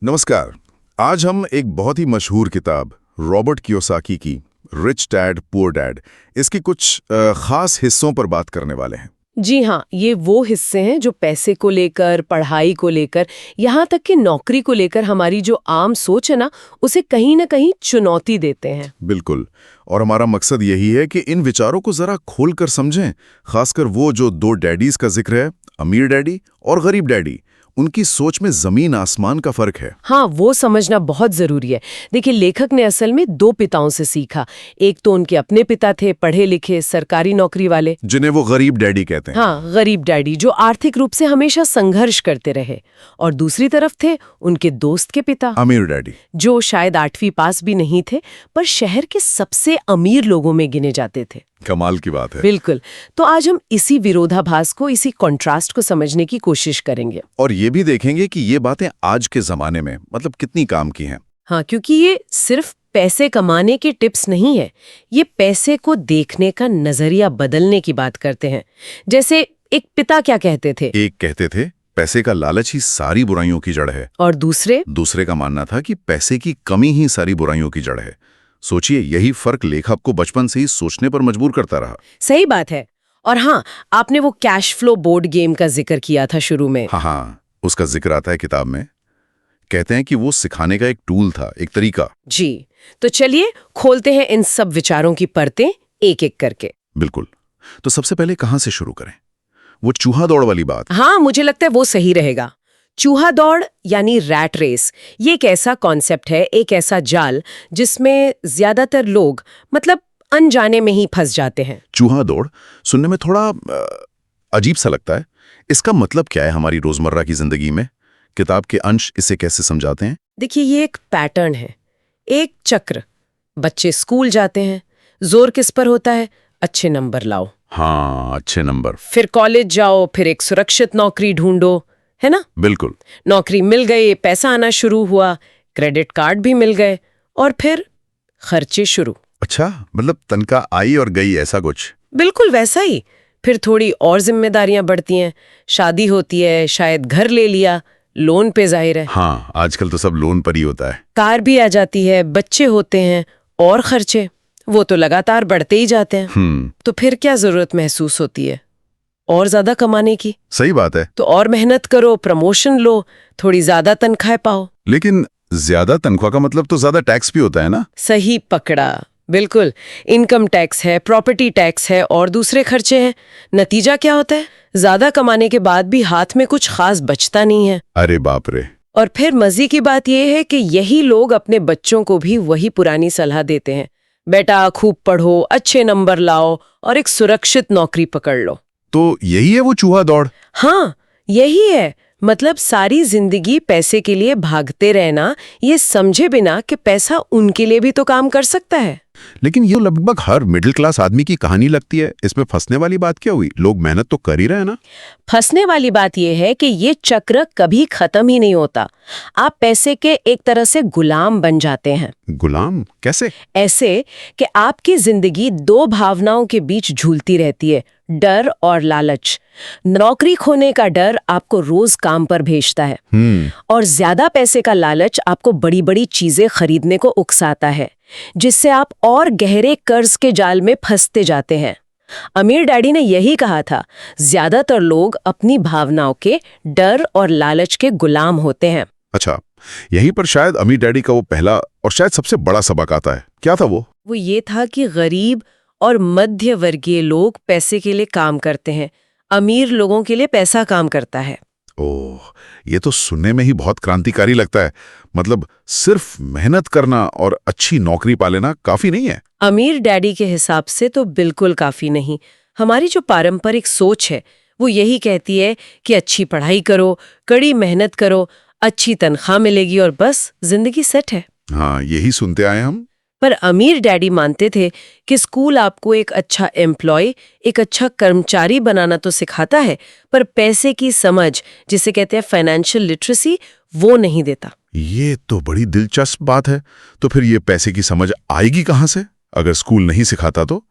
नमस्कार। आज हम एक बहुत ही मशहूर किताब रॉबर्ट कियोसाकी की रिच डैड पुअर डैड इसकी कुछ खास हिस्सों पर बात करने वाले हैं। जी हाँ, ये वो हिस्से हैं जो पैसे को लेकर, पढ़ाई को लेकर, यहाँ तक कि नौकरी को लेकर हमारी जो आम सोच है ना, उसे कहीं ना कहीं चुनौती देते हैं। बिल्कुल। और हमारा मकसद यही है कि इन विचारों को जरा खोलकर समझें, खासकर वो जो दो डैडीज का जिक्र है, अमीर डैडी और गरीब डैडी। उनकी सोच में जमीन आसमान का फर्क है। हाँ, वो समझना बहुत जरूरी है। देखिए, लेखक ने असल में दो पिताओं से सीखा। एक तो उनके अपने पिता थे, पढ़े लिखे सरकारी नौकरी वाले, जिन्हें वो गरीब डैडी कहते हैं। हाँ, गरीब डैडी, जो आर्थिक रूप से हमेशा संघर्ष करते रहे। और दूसरी तरफ थे उनके दोस्त के पिता, अमीर डैडी, जो शायद 8वीं पास भी नहीं थे, पर शहर के सबसे अमीर लोगों में गिने जाते थे। कमाल की बात है। बिल्कुल। तो आज हम इसी विरोधाभास को, इसी कॉन्ट्रास्ट को समझने की कोशिश करेंगे। और ये भी देखेंगे कि ये बातें आज के जमाने में मतलब कितनी काम की हैं। हाँ, क्योंकि ये सिर्फ पैसे कमाने के टिप्स नहीं है, ये पैसे को देखने का नजरिया बदलने की बात करते हैं। जैसे एक पिता क्या कहते थे? एक कहते थे पैसे का लालच ही सारी बुराइयों की जड़ है, और दूसरे का मानना था कि पैसे की कमी ही सारी बुराइयों की जड़ है। सोचिए, यही फर्क लेखक को बचपन से ही सोचने पर मजबूर करता रहा। सही बात है। और हाँ, आपने वो कैश फ्लो बोर्ड गेम का जिक्र किया था शुरू में। हाँ, उसका जिक्र आता है किताब में। कहते हैं कि वो सिखाने का एक टूल था, एक तरीका। जी, तो चलिए खोलते हैं इन सब विचारों की परतें एक एक करके। बिल्कुल। तो सबसे पहले कहाँ से शुरू करें? वो चूहा दौड़ वाली बात। हाँ, मुझे लगता है वो सही रहेगा। चूहा दौड़ यानी रैट रेस, ये एक ऐसा कॉन्सेप्ट है, एक ऐसा जाल जिसमें ज्यादातर लोग मतलब अनजाने में ही फंस जाते हैं। चूहा दौड़ सुनने में थोड़ा अजीब सा लगता है। इसका मतलब क्या है हमारी रोजमर्रा की जिंदगी में? किताब के अंश इसे कैसे समझाते हैं? देखिए, ये एक पैटर्न है, एक चक्र। बच्चे स्कूल जाते हैं, जोर किस पर होता है? अच्छे नंबर लाओ। हाँ, अच्छे नंबर। फिर कॉलेज जाओ, फिर एक सुरक्षित नौकरी ढूंढो, है ना? बिल्कुल। नौकरी मिल गई, पैसा आना शुरू हुआ, क्रेडिट कार्ड भी मिल गए, और फिर खर्चे शुरू। अच्छा, मतलब तनख्वाह आई और गई, ऐसा कुछ? बिल्कुल वैसा ही। फिर थोड़ी और जिम्मेदारियां बढ़ती हैं, शादी होती है, शायद घर ले लिया, लोन पे जाहिर है। हाँ, आजकल तो सब लोन पर ही होता है। कार भी आ जाती है, बच्चे होते हैं, और खर्चे वो तो लगातार बढ़ते ही जाते हैं। तो फिर क्या जरूरत महसूस होती है? और ज्यादा कमाने की। सही बात है। तो और मेहनत करो, प्रमोशन लो, थोड़ी ज्यादा तनख्वाह पाओ। लेकिन ज्यादा तनख्वाह का मतलब तो ज्यादा टैक्स भी होता है ना? सही पकड़ा, बिल्कुल। इनकम टैक्स है, प्रॉपर्टी टैक्स है, और दूसरे खर्चे हैं। नतीजा क्या होता है? ज्यादा कमाने के बाद भी हाथ में कुछ खास बचता नहीं है। अरे बाप रे। और फिर मजे की बात यह है कि यही लोग अपने बच्चों को भी वही पुरानी सलाह देते हैं, बेटा खूब पढ़ो, अच्छे नंबर लाओ और एक सुरक्षित नौकरी पकड़ लो। तो यही है वो चूहा दौड़? हाँ, यही है। मतलब सारी जिंदगी पैसे के लिए भागते रहना, ये समझे बिना कि पैसा उनके लिए भी तो काम कर सकता है। लेकिन ये लगभग हर मिडिल क्लास आदमी की कहानी लगती है। इसमें फंसने वाली बात क्या हुई? लोग मेहनत तो कर ही रहे हैं ना। फंसने वाली बात यह है कि ये चक्र कभी खत्म ही नहीं होता। आप पैसे के एक तरह से गुलाम बन जाते हैं। गुलाम कैसे? ऐसे कि आपकी जिंदगी दो भावनाओं के बीच झूलती रहती है, डर और लालच। नौकरी खोने का डर आपको रोज काम पर भेजता है, और ज्यादा पैसे का लालच आपको बड़ी बड़ी चीजें खरीदने को उकसाता है, जिससे आप और गहरे कर्ज के जाल में फंसते जाते हैं। अमीर डैडी ने यही कहा था, ज्यादातर लोग अपनी भावनाओं के डर और लालच के गुलाम होते हैं। अच्छा, यहीं पर शायद अमीर डैडी का वो पहला और शायद सबसे बड़ा सबक आता है। क्या था वो? वो ये था कि गरीब और मध्य वर्गीय लोग पैसे के लिए काम करते हैं, अमीर लोगों के लिए पैसा काम करता है। ओह, ये तो सुनने में ही बहुत क्रांतिकारी लगता है। मतलब सिर्फ मेहनत करना और अच्छी नौकरी पा लेना काफी नहीं है? अमीर डैडी के हिसाब से तो बिल्कुल काफी नहीं। हमारी जो पारंपरिक सोच है वो यही कहती है कि अच्छी पढ़ाई करो, कड़ी मेहनत करो, अच्छी तनख्वाह मिलेगी और बस जिंदगी सेट है। हाँ, यही सुनते आए हम। पर अमीर डैडी मानते थे कि स्कूल आपको एक अच्छा एम्प्लॉय, एक अच्छा कर्मचारी बनाना तो सिखाता है, पर पैसे की समझ, जिसे कहते हैं फाइनेंशियल लिटरेसी, वो नहीं देता। ये तो बड़ी दिलचस्प बात है। तो फिर ये पैसे की समझ आएगी कहाँ से अगर स्कूल नहीं सिखाता? तो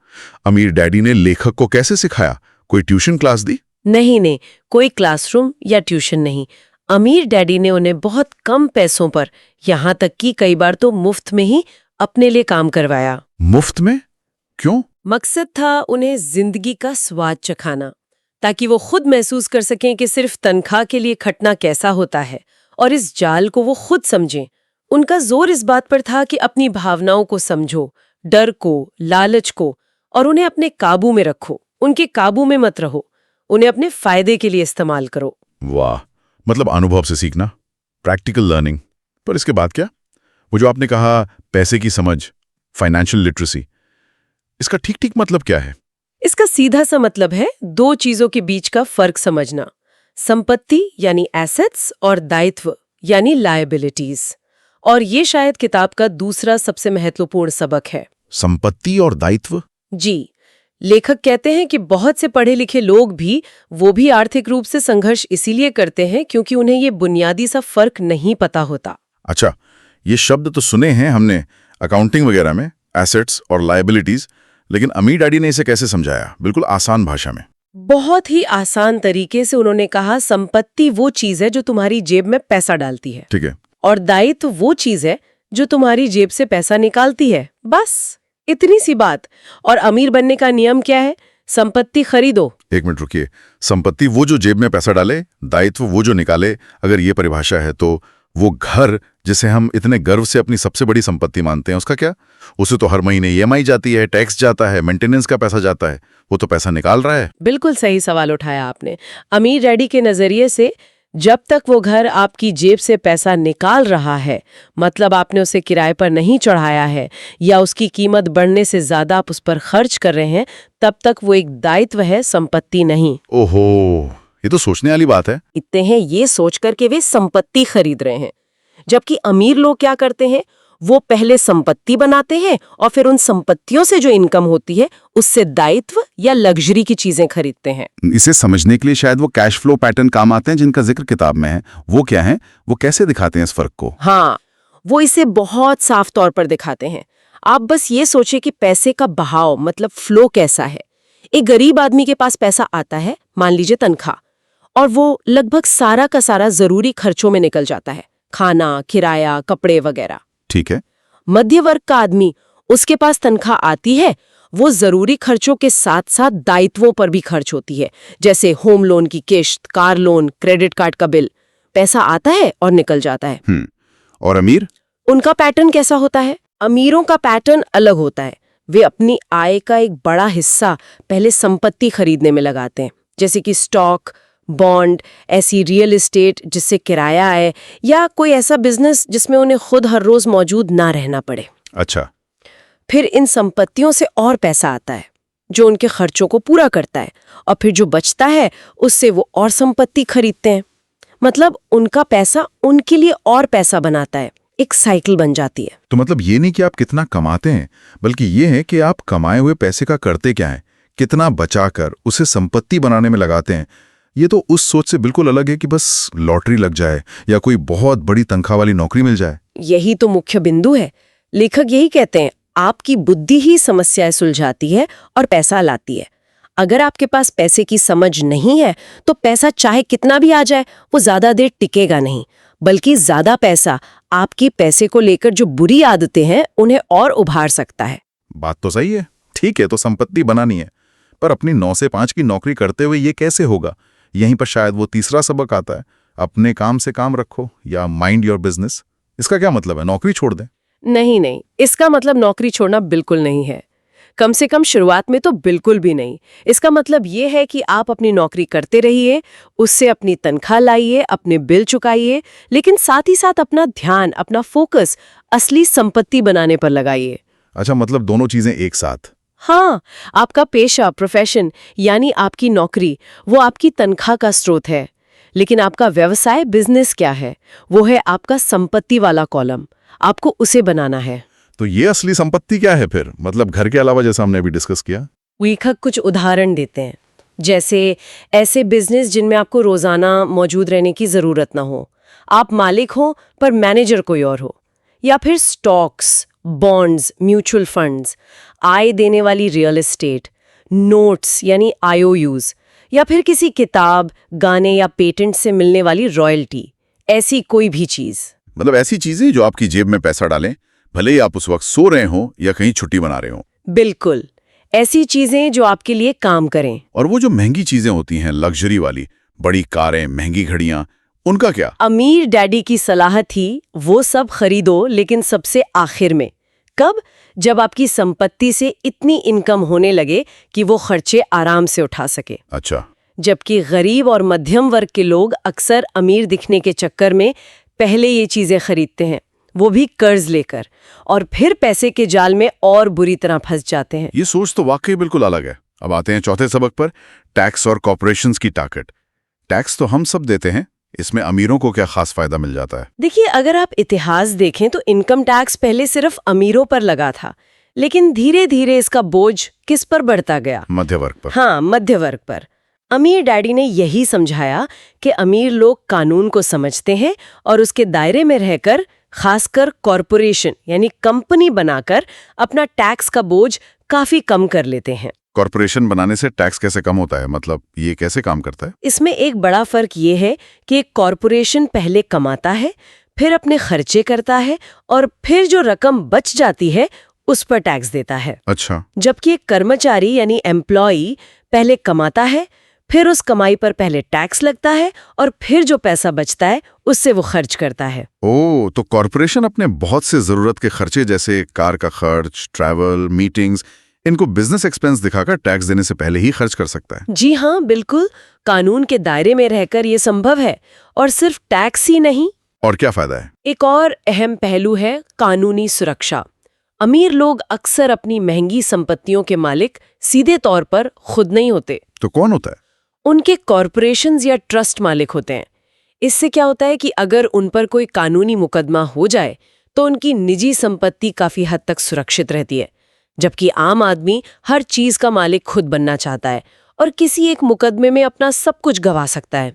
अमीर डैडी ने लेखक को कैसे सिखाया? कोई ट्यूशन क्लास दी? नहीं, कोई क्लासरूम या ट्यूशन नहीं। अमीर डैडी ने उन्हें बहुत कम पैसों पर, यहाँ तक कि कई बार तो मुफ्त में ही अपने लिए काम करवाया। मुफ्त में? क्यों? मकसद था उन्हें जिंदगी का स्वाद चखाना, ताकि वो खुद महसूस कर सकें कि सिर्फ तनख्वाह के लिए खटना कैसा होता है, और इस जाल को वो खुद समझें। उनका जोर इस बात पर था कि अपनी भावनाओं को समझो, डर को, लालच को, और उन्हें अपने काबू में रखो। उनके काबू में मत रहो, उन्हें अपने फायदे के लिए इस्तेमाल करो। वाह, मतलब अनुभव से सीखना, प्रैक्टिकल लर्निंग। पर इसके बाद क्या? वो जो आपने कहा पैसे की समझ, फाइनेंशियल लिटरेसी, इसका ठीक ठीक मतलब क्या है? इसका सीधा सा मतलब है दो चीजों के बीच का फर्क समझना। संपत्ति यानी एसेट्स और दायित्व यानी लायबिलिटीज। और ये शायद किताब का दूसरा सबसे महत्वपूर्ण सबक है। संपत्ति और दायित्व? जी, लेखक कहते हैं कि बहुत से पढ़े लिखे लोग भी आर्थिक रूप से संघर्ष इसीलिए करते हैं क्योंकि उन्हें ये बुनियादी सा फर्क नहीं पता होता। अच्छा, ये शब्द तो सुने हैं हमने अकाउंटिंग वगैरह में, एसेट्स और लायबिलिटीज, लेकिन अमीर डैडी ने इसे कैसे समझाया, बिल्कुल आसान भाषा में? बहुत ही आसान तरीके से उन्होंने कहा, संपत्ति वो चीज है जो तुम्हारी जेब में पैसा डालती है। ठीक है। और दायित्व वो चीज है जो तुम्हारी जेब से पैसा निकालती है। बस इतनी सी बात। और अमीर बनने का नियम क्या है? संपत्ति खरीदो। एक मिनट रुकिए, संपत्ति वो जो जेब में पैसा डाले, दायित्व वो जो निकाले। अगर ये परिभाषा है तो वो घर जिसे हम इतने गर्व से अपनी सबसे बड़ी संपत्ति मानते हैं, उसका क्या? उसे तो हर महीने ईएमआई जाती है, टैक्स जाता है, मेंटेनेंस का पैसा जाता है, वो तो पैसा निकाल रहा है। बिल्कुल सही सवाल उठाया आपने। अमीर डैडी के नजरिए से जब तक वो घर आपकी जेब से पैसा निकाल रहा है, मतलब आपने उसे किराए पर नहीं चढ़ाया है या उसकी कीमत बढ़ने से ज्यादा आप उस पर खर्च कर रहे हैं, तब तक वो एक दायित्व है, संपत्ति नहीं। ओहो, ये तो सोचने वाली बात है। इतने हैं ये सोच कर के वे संपत्ति खरीद रहे हैं। जबकि अमीर लोग क्या करते हैं? वो पहले संपत्ति बनाते हैं और फिर उन संपत्तियों से जो इनकम होती है उससे दायित्व या लग्जरी की चीजें खरीदते हैं। इसे समझने के लिए शायद वो कैश फ्लो पैटर्न काम आते हैं जिनका जिक्र किताब में है। वो क्या है? वो कैसे दिखाते हैं इस फर्क को? हाँ, वो इसे बहुत साफ तौर पर दिखाते हैं। आप बस ये सोचे कि पैसे का बहाव मतलब फ्लो कैसा है। एक गरीब आदमी के पास पैसा आता है, मान लीजिए तनख्वाह, और वो लगभग सारा का सारा जरूरी खर्चों में निकल जाता है, खाना, किराया, कपड़े वगैरह। ठीक है। मध्य वर्ग का आदमी, उसके पास तनख्वाह आती है, वो जरूरी खर्चों के साथ साथ दायित्वों पर भी खर्च होती है, जैसे होम लोन की किश्त, कार लोन, क्रेडिट कार्ड का बिल। पैसा आता है और निकल जाता है। और अमीर? उनका पैटर्न कैसा होता है? अमीरों का पैटर्न अलग होता है। वे अपनी आय का एक बड़ा हिस्सा पहले संपत्ति खरीदने में लगाते हैं, जैसे कि स्टॉक, बॉन्ड, ऐसी रियल एस्टेट जिससे किराया आए, या कोई ऐसा बिजनेस जिसमें उन्हें खुद हर रोज मौजूद ना रहना पड़े। अच्छा। फिर इन संपत्तियों से और पैसा आता है जो उनके खर्चों को पूरा करता है, और फिर जो बचता है उससे वो और संपत्ति खरीदते हैं। मतलब उनका पैसा उनके लिए और पैसा बनाता है, एक साइकिल बन जाती है। तो मतलब ये नहीं कि आप कितना कमाते हैं, बल्कि ये है कि आप कमाए हुए पैसे का करते क्या है, कितना बचाकर उसे संपत्ति बनाने में लगाते हैं। ये तो उस सोच से बिल्कुल अलग है कि बस लॉटरी लग जाए या कोई बहुत बड़ी तनख्वाह वाली नौकरी मिल जाए। यही तो मुख्य बिंदु है। लेखक यही कहते हैं, आपकी बुद्धि ही समस्याएं सुलझाती है और पैसा लाती है। अगर आपके पास पैसे की समझ नहीं है तो पैसा चाहे कितना भी आ जाए वो ज्यादा देर टिकेगा नहीं, बल्कि ज्यादा पैसा आपकी पैसे को लेकर जो बुरी आदतें हैं उन्हें और उभार सकता है। बात तो सही है। ठीक है, तो संपत्ति बनानी है, पर अपनी 9 से 5 की नौकरी करते हुए ये कैसे होगा? यहीं पर शायद वो तीसरा सबक आता है, अपने काम से काम रखो या माइंड योर बिजनेस। इसका क्या मतलब है, नौकरी छोड़ दें? नहीं, इसका मतलब नौकरी छोड़ना बिल्कुल नहीं है। कम से कम शुरुआत में तो बिल्कुल भी नहीं। इसका मतलब ये है कि आप अपनी नौकरी करते रहिए, उससे अपनी तनख्वाह लाइए, अपने बिल चुकाइए, लेकिन साथ ही साथ अपना ध्यान, अपना फोकस असली संपत्ति बनाने पर लगाइए। अच्छा, मतलब दोनों चीजें एक साथ? हाँ, आपका पेशा, प्रोफेशन यानी आपकी नौकरी, वो आपकी तनख्वाह का स्रोत है, लेकिन आपका व्यवसाय, बिजनेस क्या है? वो है आपका संपत्ति वाला कॉलम। आपको उसे बनाना है। तो ये असली संपत्ति क्या है फिर? मतलब घर के अलावा, जैसा हमने अभी डिस्कस किया। लेखक कुछ उदाहरण देते हैं, जैसे ऐसे बिजनेस जिनमें आपको रोजाना मौजूद रहने की जरूरत ना हो, आप मालिक हो पर मैनेजर कोई और हो, या फिर स्टॉक्स, बॉन्ड्स, म्यूचुअल फंड्स, आय देने वाली रियल एस्टेट, नोट्स यानी IOUs, या फिर किसी किताब, गाने या पेटेंट से मिलने वाली रॉयल्टी। ऐसी कोई भी चीज। मतलब ऐसी चीजें जो आपकी जेब में पैसा डालें, भले ही आप उस वक्त सो रहे हो या कहीं छुट्टी मना रहे हो। बिल्कुल, ऐसी चीजें जो आपके लिए काम करें। और वो जो महंगी चीजें होती हैं, लग्जरी वाली, बड़ी कारें, महंगी घड़ियां, उनका क्या? अमीर डैडी की सलाह थी वो सब खरीदो, लेकिन सबसे आखिर में। कब? जब आपकी संपत्ति से इतनी इनकम होने लगे कि वो खर्चे आराम से उठा सके। अच्छा। जबकि गरीब और मध्यम वर्ग के लोग अक्सर अमीर दिखने के चक्कर में पहले ये चीजें खरीदते हैं, वो भी कर्ज लेकर, और फिर पैसे के जाल में और बुरी तरह फंस जाते हैं। ये सोच तो वाकई बिल्कुल अलग है। अब आते हैं चौथे सबक पर, टैक्स और कॉर्पोरेशंस की ताकत। टैक्स तो हम सब देते हैं, इसमें अमीरों को क्या खास फायदा मिल जाता है? देखिए, अगर आप इतिहास देखें तो इनकम टैक्स पहले सिर्फ अमीरों पर लगा था, लेकिन धीरे धीरे इसका बोझ किस पर बढ़ता गया? मध्य वर्ग पर। हाँ, मध्य वर्ग पर। अमीर डैडी ने यही समझाया कि अमीर लोग कानून को समझते हैं और उसके दायरे में रहकर, खासकर कॉरपोरेशन यानी कंपनी बनाकर, अपना टैक्स का बोझ काफी कम कर लेते हैं। कॉर्पोरेशन बनाने से टैक्स कैसे कम होता है? मतलब ये कैसे काम करता है? इसमें एक बड़ा फर्क ये है कि एक कॉरपोरेशन पहले कमाता है, फिर अपने खर्चे करता है, और फिर जो रकम बच जाती है उस पर टैक्स देता है। अच्छा। जबकि एक कर्मचारी यानी एम्प्लॉई पहले कमाता है, फिर उस कमाई पर पहले टैक्स लगता है, और फिर जो पैसा बचता है उससे वो खर्च करता है। ओह, तो कॉर्पोरेशन अपने बहुत से जरूरत के खर्चे जैसे कार का खर्च, ट्रैवल, मीटिंग्स, इनको बिजनेस एक्सपेंस दिखाकर टैक्स देने से पहले ही खर्च कर सकता है। जी हाँ, बिल्कुल, कानून के दायरे में रहकर ये संभव है। और सिर्फ टैक्स ही नहीं, और क्या फायदा है? एक और अहम पहलू है कानूनी सुरक्षा। अमीर लोग अक्सर अपनी महंगी संपत्तियों के मालिक सीधे तौर पर खुद नहीं होते। तो कौन होता है? उनके कॉरपोरेशंस या ट्रस्ट मालिक होते हैं। इससे क्या होता है कि अगर उन पर कोई कानूनी मुकदमा हो जाए तो उनकी निजी संपत्ति काफी हद तक सुरक्षित रहती है, जबकि आम आदमी हर चीज का मालिक खुद बनना चाहता है और किसी एक मुकदमे में अपना सब कुछ गंवा सकता है।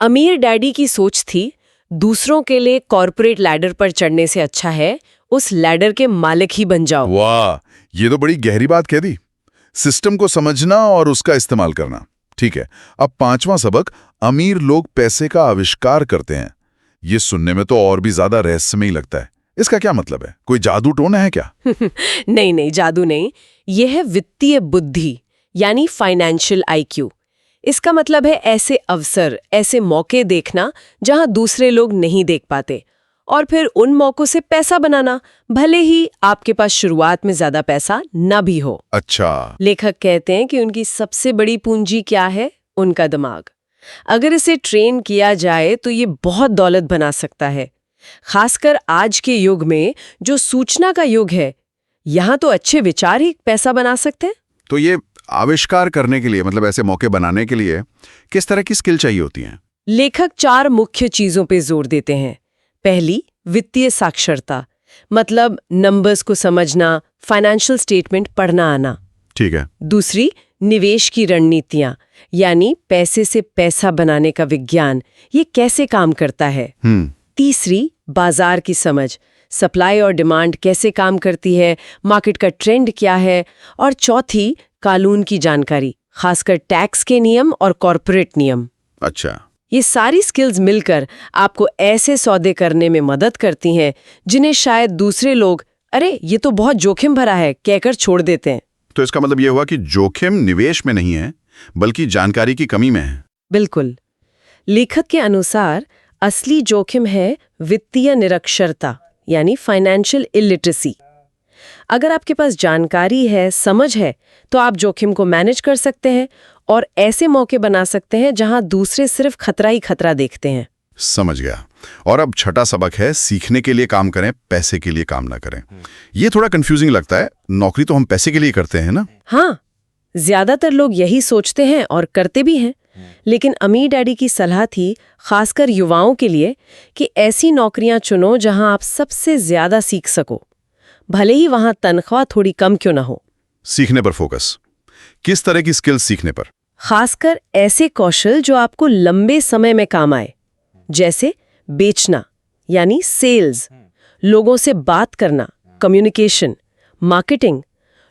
अमीर डैडी की सोच थी, दूसरों के लिए कॉर्पोरेट लैडर पर चढ़ने से अच्छा है उस लैडर के मालिक ही बन जाओ। वाह, ये तो बड़ी गहरी बात कह दी। सिस्टम को समझना और उसका इस्तेमाल करना। ठीक है, अब पांचवा सबक, अमीर लोग पैसे का आविष्कार करते हैं। ये सुनने में तो और भी ज्यादा रहस्यमय लगता है। इसका क्या मतलब है? कोई जादू टोना है क्या? नहीं नहीं, जादू नहीं, यह है वित्तीय बुद्धि यानी फाइनेंशियल IQ। इसका मतलब है ऐसे अवसर, ऐसे मौके देखना जहां दूसरे लोग नहीं देख पाते, और फिर उन मौकों से पैसा बनाना, भले ही आपके पास शुरुआत में ज्यादा पैसा न भी हो। अच्छा। लेखक कहते हैं कि उनकी सबसे बड़ी पूंजी क्या है? उनका दिमाग। अगर इसे ट्रेन किया जाए तो ये बहुत दौलत बना सकता है। खासकर आज के युग में जो सूचना का युग है, यहाँ तो अच्छे विचार ही पैसा बना सकते हैं। तो ये आविष्कार करने के लिए, मतलब ऐसे मौके बनाने के लिए किस तरह की स्किल चाहिए होती है? लेखक 4 मुख्य चीजों पे जोर देते हैं। पहली, वित्तीय साक्षरता, मतलब नंबर्स को समझना, फाइनेंशियल स्टेटमेंट पढ़ना आना। ठीक है। दूसरी, निवेश की रणनीतियां, यानी पैसे से पैसा बनाने का विज्ञान, ये कैसे काम करता है। तीसरी, बाजार की समझ, सप्लाई और डिमांड कैसे काम करती है, मार्केट का ट्रेंड क्या है। और चौथी, कानून की जानकारी, खासकर टैक्स के नियम और कॉर्पोरेट नियम। अच्छा। ये सारी स्किल्स मिलकर आपको ऐसे सौदे करने में मदद करती हैं जिन्हें शायद दूसरे लोग, अरे ये तो बहुत जोखिम भरा है, कहकर छोड़ देते हैं। तो इसका मतलब ये हुआ कि जोखिम निवेश में नहीं है, बल्कि जानकारी की कमी में है। बिल्कुल। लेखक के अनुसार असली जोखिम है वित्तीय निरक्षरता, यानी फाइनेंशियल इलिटरेसी। अगर आपके पास जानकारी है, समझ है, तो आप जोखिम को मैनेज कर सकते हैं और ऐसे मौके बना सकते हैं जहां दूसरे सिर्फ खतरा ही खतरा देखते हैं। समझ गया। और अब छठा सबक है, सीखने के लिए काम करें, पैसे के लिए काम ना करें। ये थोड़ा कंफ्यूजिंग लगता है। नौकरी तो हम पैसे के लिए करते हैं ना? हाँ, ज्यादातर लोग यही सोचते हैं और करते भी हैं। लेकिन अमीर डैडी की सलाह थी, खासकर युवाओं के लिए, कि ऐसी नौकरियां चुनो जहां आप सबसे ज्यादा सीख सको, भले ही वहां तनख्वाह थोड़ी कम क्यों ना हो। सीखने पर फोकस। किस तरह की स्किल्स सीखने पर? खासकर ऐसे कौशल जो आपको लंबे समय में काम आए, जैसे बेचना यानी सेल्स, लोगों से बात करना, कम्युनिकेशन, मार्केटिंग,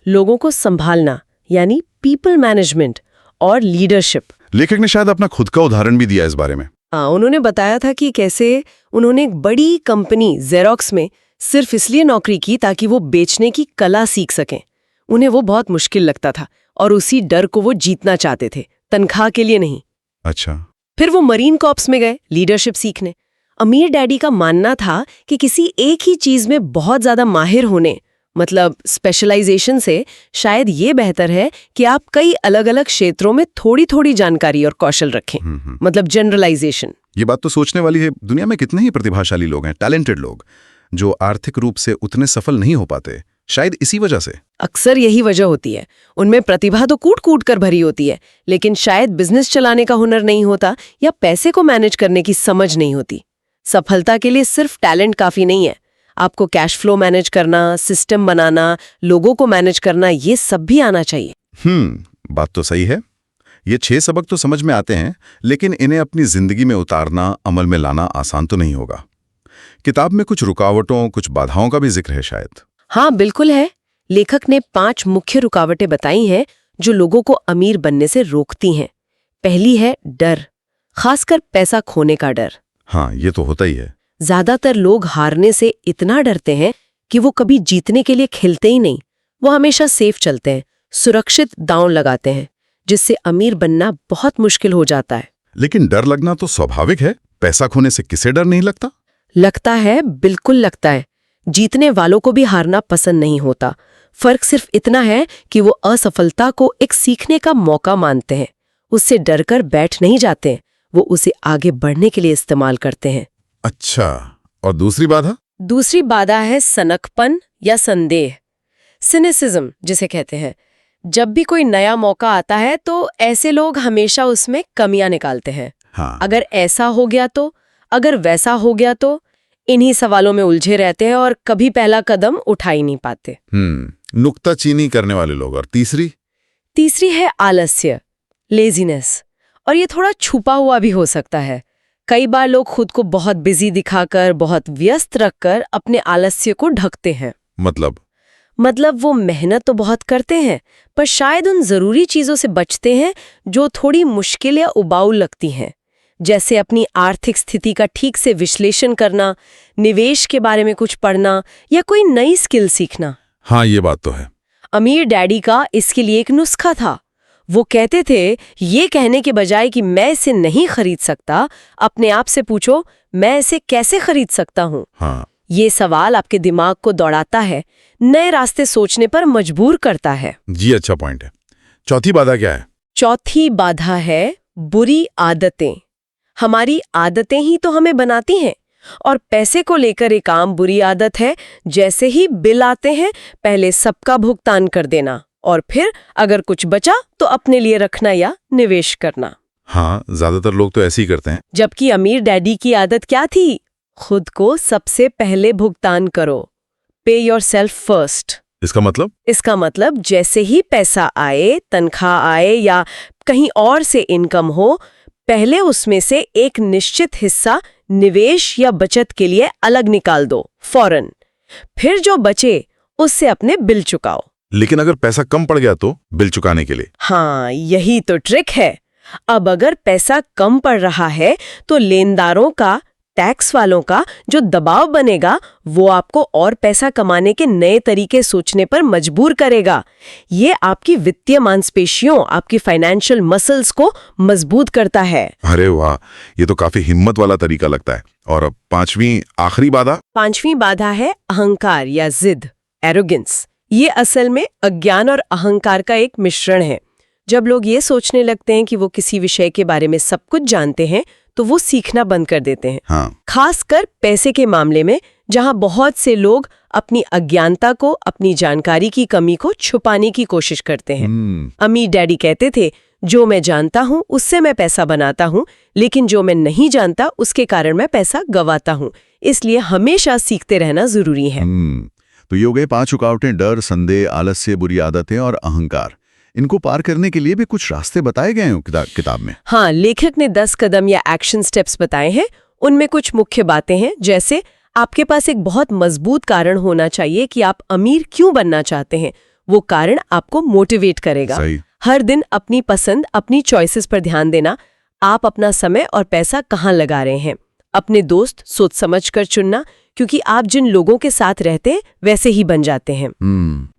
लोगों को संभालना यानी पीपल मैनेजमेंट, और लीडरशिप। लेखक ने शायद अपना खुद का उदाहरण भी दिया इस बारे में। उन्होंने बताया था कि कैसे उन्होंने एक बड़ी कंपनी जेरोक्स में सिर्फ इसलिए नौकरी की ताकि वो बेचने की कला सीख सकें। उन्हें वो बहुत मुश्किल लगता था और उसी डर को वो जीतना चाहते थे, तनख्वाह के लिए नहीं। अच्छा। फिर वो मरीन कॉर्प्स में गए लीडरशिप सीखने। अमीर डैडी का मानना था कि किसी एक ही चीज में बहुत ज्यादा माहिर होने, मतलब स्पेशलाइजेशन से शायद ये बेहतर है कि आप कई अलग अलग क्षेत्रों में थोड़ी थोड़ी जानकारी और कौशल रखें, मतलब जनरलाइजेशन। ये बात तो सोचने वाली है। दुनिया में कितने ही प्रतिभाशाली लोग हैं, टैलेंटेड लोग, जो आर्थिक रूप से उतने सफल नहीं हो पाते, शायद इसी वजह से। अक्सर यही वजह होती है। उनमें प्रतिभा तो कूट कूट कर भरी होती है, लेकिन शायद बिजनेस चलाने का हुनर नहीं होता या पैसे को मैनेज करने की समझ नहीं होती। सफलता के लिए सिर्फ टैलेंट काफी नहीं है, आपको कैश फ्लो मैनेज करना, सिस्टम बनाना, लोगों को मैनेज करना, ये सब भी आना चाहिए। बात तो सही है। ये 6 सबक तो समझ में आते हैं, लेकिन इन्हें अपनी जिंदगी में उतारना, अमल में लाना आसान तो नहीं होगा। किताब में कुछ रुकावटों, कुछ बाधाओं का भी जिक्र है शायद। हाँ, बिल्कुल है। लेखक ने 5 मुख्य रुकावटें बताई हैं जो लोगों को अमीर बनने से रोकती हैं। पहली है डर, खासकर पैसा खोने का डर। हाँ, ये तो होता ही है। ज्यादातर लोग हारने से इतना डरते हैं कि वो कभी जीतने के लिए खेलते ही नहीं। वो हमेशा सेफ चलते हैं, सुरक्षित दांव लगाते हैं, जिससे अमीर बनना बहुत मुश्किल हो जाता है। लेकिन डर लगना तो स्वाभाविक है। पैसा खोने से किसे डर नहीं लगता? लगता है, बिल्कुल लगता है। जीतने वालों को भी हारना पसंद नहीं होता। फर्क सिर्फ इतना है कि वो असफलता को एक सीखने का मौका मानते हैं, उससे डरकर बैठ नहीं जाते, वो उसे आगे बढ़ने के लिए इस्तेमाल करते हैं। अच्छा, और दूसरी बाधा? दूसरी बाधा है सनकपन या संदेह, सिनिसिज्म जिसे कहते हैं। जब भी कोई नया मौका आता है तो ऐसे लोग हमेशा उसमें कमियां निकालते हैं। हाँ। अगर ऐसा हो गया तो, अगर वैसा हो गया तो, इन्हीं सवालों में उलझे रहते हैं और कभी पहला कदम उठा ही नहीं पाते। नुक्ताचीनी करने वाले लोग। और तीसरी है आलस्य, लेजीनेस, और ये थोड़ा छुपा हुआ भी हो सकता है। कई बार लोग खुद को बहुत बिजी दिखाकर, बहुत व्यस्त रखकर अपने आलस्य को ढकते हैं। मतलब वो मेहनत तो बहुत करते हैं, पर शायद उन जरूरी चीजों से बचते हैं जो थोड़ी मुश्किल या उबाऊ लगती हैं, जैसे अपनी आर्थिक स्थिति का ठीक से विश्लेषण करना, निवेश के बारे में कुछ पढ़ना या कोई नई स्किल सीखना। हाँ, ये बात तो है। अमीर डैडी का इसके लिए एक नुस्खा था। वो कहते थे, ये कहने के बजाय कि मैं इसे नहीं खरीद सकता, अपने आप से पूछो, मैं इसे कैसे खरीद सकता हूँ। हाँ। ये सवाल आपके दिमाग को दौड़ाता है, नए रास्ते सोचने पर मजबूर करता है। जी, अच्छा पॉइंट है। चौथी बाधा क्या है? चौथी बाधा है बुरी आदतें। हमारी आदतें ही तो हमें बनाती हैं, और पैसे को लेकर एक आम बुरी आदत है, जैसे ही बिल आते हैं पहले सबका भुगतान कर देना, और फिर अगर कुछ बचा तो अपने लिए रखना या निवेश करना। हाँ, ज्यादातर लोग तो ऐसे ही करते हैं। जबकि अमीर डैडी की आदत क्या थी? खुद को सबसे पहले भुगतान करो, पे योरसेल्फ फर्स्ट। इसका मतलब जैसे ही पैसा आए, तनख्वाह आए या कहीं और से इनकम हो, पहले उसमें से एक निश्चित हिस्सा निवेश या बचत के लिए अलग निकाल दो फौरन। फिर जो बचे उससे अपने बिल चुकाओ। लेकिन अगर पैसा कम पड़ गया तो बिल चुकाने के लिए? हाँ, यही तो ट्रिक है। अब अगर पैसा कम पड़ रहा है तो लेनदारों का, टैक्स वालों का जो दबाव बनेगा वो आपको और पैसा कमाने के नए तरीके सोचने पर मजबूर करेगा। ये आपकी वित्तीय मांसपेशियों, आपकी फाइनेंशियल मसल्स को मजबूत करता है। अरे वाह, ये तो काफी हिम्मत वाला तरीका लगता है। और अब पांचवी आखिरी बाधा है अहंकार या जिद, एरोगेंस। ये असल में अज्ञान और अहंकार का एक मिश्रण है। जब लोग ये सोचने लगते हैं कि वो किसी विषय के बारे में सब कुछ जानते हैं तो वो सीखना बंद कर देते हैं। हाँ। खासकर पैसे के मामले में, जहां बहुत से लोग अपनी अज्ञानता को, अपनी जानकारी की कमी को छुपाने की कोशिश करते हैं। अमीर डैडी कहते थे, जो मैं जानता हूं उससे मैं पैसा बनाता हूं, लेकिन जो मैं नहीं जानता उसके कारण मैं पैसा गंवाता हूं। इसलिए हमेशा सीखते रहना जरूरी है। तो ये हो गए 5 रुकावटें: डर, संदेह, आलस्य, बुरी आदतें और अहंकार। इनको पार करने के लिए भी कुछ रास्ते बताए गए हैं किताब में। हाँ, लेखक ने 10 कदम या एक्शन स्टेप्स बताए हैं। उनमें कुछ मुख्य बातें हैं, जैसे आपके पास एक बहुत मजबूत कारण होना चाहिए कि आप अमीर क्यों बनना चाहते हैं। वो कारण आपको मोटिवेट करेगा। सही। हर दिन अपनी पसंद, अपनी चॉइसेस पर ध्यान देना। आप अपना समय और पैसा कहाँ लगा रहे हैं। अपने दोस्त सोच समझ कर चुनना, क्योंकि आप जिन लोगों के साथ रहते हैं वैसे ही बन जाते हैं।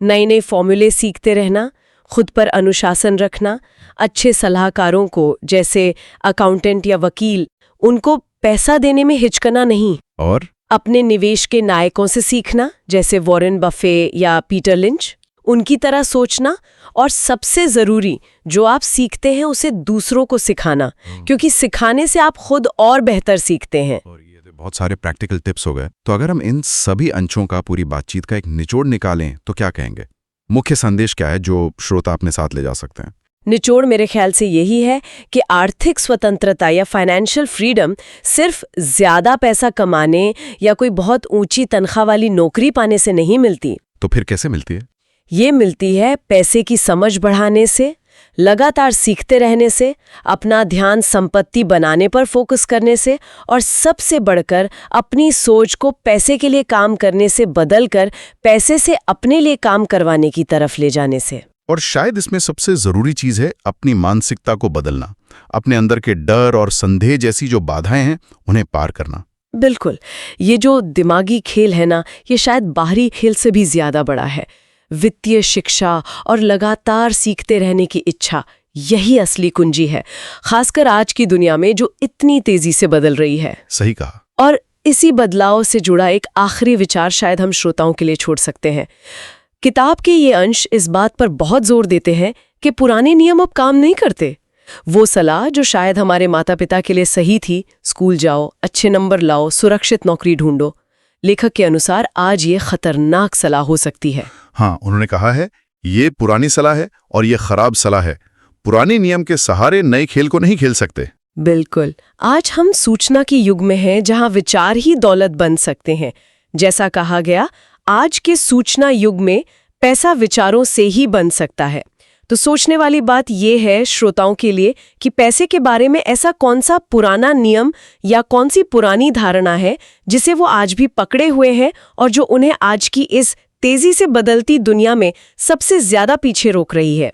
नए नए फॉर्मूले सीखते रहना, खुद पर अनुशासन रखना, अच्छे सलाहकारों को जैसे अकाउंटेंट या वकील, उनको पैसा देने में हिचकना नहीं। और अपने निवेश के नायकों से सीखना, जैसे वॉरेन बफे या पीटर लिंच, उनकी तरह सोचना। और सबसे जरूरी, जो आप सीखते हैं उसे दूसरों को सिखाना, क्योंकि सिखाने से आप खुद और बेहतर सीखते हैं। और ये तो बहुत सारे प्रैक्टिकल टिप्स हो गए। तो अगर हम इन सभी अंशों का पूरी बातचीत का एक निचोड़ निकालें तो क्या कहेंगे? मुख्य संदेश क्या है जो श्रोता अपने साथ ले जा सकते हैं? निचोड़ मेरे ख्याल से यही है कि आर्थिक स्वतंत्रता या फाइनेंशियल फ्रीडम सिर्फ ज्यादा पैसा कमाने या कोई बहुत ऊंची तनख्वाह वाली नौकरी पाने से नहीं मिलती। तो फिर कैसे मिलती है? ये मिलती है पैसे की समझ बढ़ाने से, लगातार सीखते रहने से, अपना ध्यान संपत्ति बनाने पर फोकस करने से, और सबसे बढ़कर अपनी सोच को पैसे के लिए काम करने से बदलकर पैसे से अपने लिए काम करवाने की तरफ ले जाने से। और शायद इसमें सबसे जरूरी चीज है अपनी मानसिकता को बदलना, अपने अंदर के डर और संदेह जैसी जो बाधाएं हैं उन्हें पार करना। बिल्कुल, ये जो दिमागी खेल है ना, ये शायद बाहरी खेल से भी ज्यादा बड़ा है। वित्तीय शिक्षा और लगातार सीखते रहने की इच्छा, यही असली कुंजी है, खासकर आज की दुनिया में जो इतनी तेजी से बदल रही है। सही कहा। और इसी बदलाव से जुड़ा एक आखिरी विचार शायद हम श्रोताओं के लिए छोड़ सकते हैं। किताब के ये अंश इस बात पर बहुत जोर देते हैं कि पुराने नियम अब काम नहीं करते। वो सलाह जो शायद हमारे माता पिता के लिए सही थी, स्कूल जाओ, अच्छे नंबर लाओ, सुरक्षित नौकरी ढूंढो, लेखक के अनुसार आज ये खतरनाक सलाह हो सकती है। हाँ, उन्होंने कहा है ये पुरानी सलाह है और ये खराब सलाह है। पुराने नियम के सहारे नए खेल को नहीं खेल सकते। बिल्कुल, आज हम सूचना के युग में हैं जहां विचार ही दौलत बन सकते हैं। जैसा कहा गया, आज के सूचना युग में पैसा विचारों से ही बन सकता है। तो सोचने वाली बात यह है श्रोताओं के लिए कि पैसे के बारे में ऐसा कौन सा पुराना नियम या कौन सी पुरानी धारणा है जिसे वो आज भी पकड़े हुए हैं और जो उन्हें आज की इस तेजी से बदलती दुनिया में सबसे ज्यादा पीछे रोक रही है।